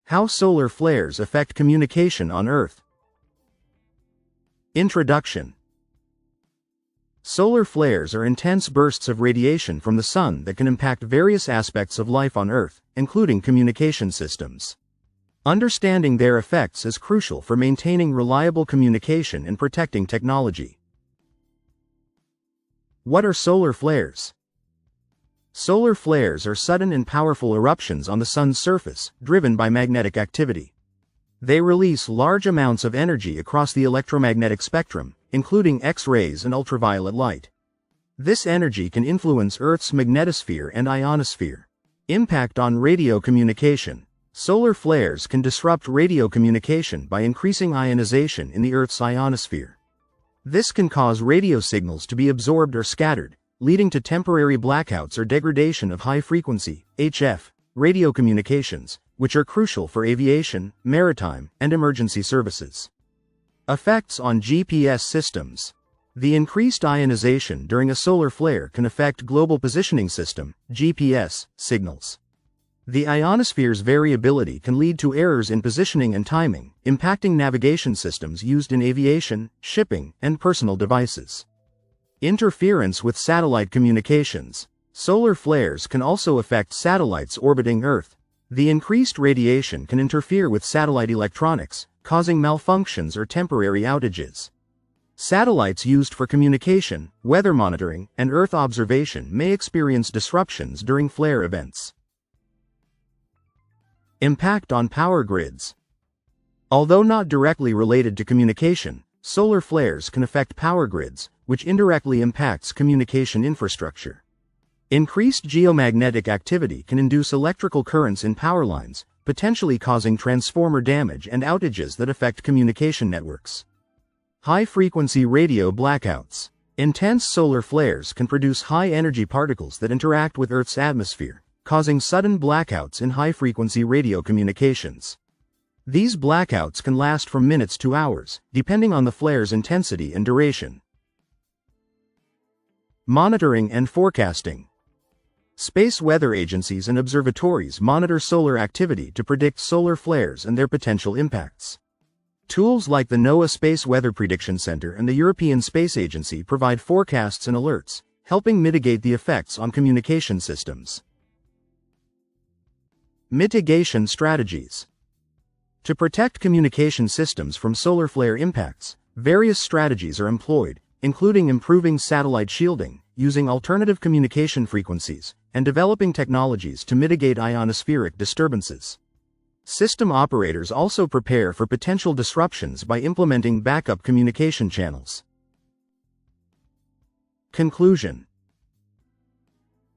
How solar flares affect communication on Earth. Introduction. Solar flares are intense bursts of radiation from the sun that can impact various aspects of life on Earth, including communication systems. Understanding their effects is crucial for maintaining reliable communication and protecting technology. What are solar flares? Solar flares are sudden and powerful eruptions on the sun's surface, driven by magnetic activity. They release large amounts of energy across the electromagnetic spectrum, including X-rays and ultraviolet light. This energy can influence Earth's magnetosphere and ionosphere. Impact on radio communication. Solar flares can disrupt radio communication by increasing ionization in the Earth's ionosphere. This can cause radio signals to be absorbed or scattered, leading to temporary blackouts or degradation of high-frequency, HF, radio communications, which are crucial for aviation, maritime, and emergency services. Effects on GPS systems. The increased ionization during a solar flare can affect Global Positioning System, GPS, signals. The ionosphere's variability can lead to errors in positioning and timing, impacting navigation systems used in aviation, shipping, and personal devices. Interference with satellite communications. Solar flares can also affect satellites orbiting Earth. The increased radiation can interfere with satellite electronics, causing malfunctions or temporary outages. Satellites used for communication, weather monitoring, and Earth observation may experience disruptions during flare events. Impact on power grids. Although not directly related to communication, solar flares can affect power grids, which indirectly impacts communication infrastructure. Increased geomagnetic activity can induce electrical currents in power lines, potentially causing transformer damage and outages that affect communication networks. High-frequency radio blackouts. Intense solar flares can produce high-energy particles that interact with Earth's atmosphere, causing sudden blackouts in high-frequency radio communications. These blackouts can last from minutes to hours, depending on the flare's intensity and duration. Monitoring and forecasting. Space weather agencies and observatories monitor solar activity to predict solar flares and their potential impacts. Tools like the NOAA Space Weather Prediction Center and the European Space Agency provide forecasts and alerts, helping mitigate the effects on communication systems. Mitigation strategies. To protect communication systems from solar flare impacts, various strategies are employed, including improving satellite shielding, using alternative communication frequencies, and developing technologies to mitigate ionospheric disturbances. System operators also prepare for potential disruptions by implementing backup communication channels. Conclusion.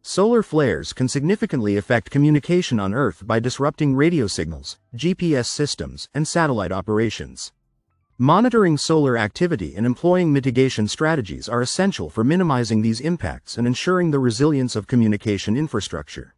Solar flares can significantly affect communication on Earth by disrupting radio signals, GPS systems, and satellite operations. Monitoring solar activity and employing mitigation strategies are essential for minimizing these impacts and ensuring the resilience of communication infrastructure.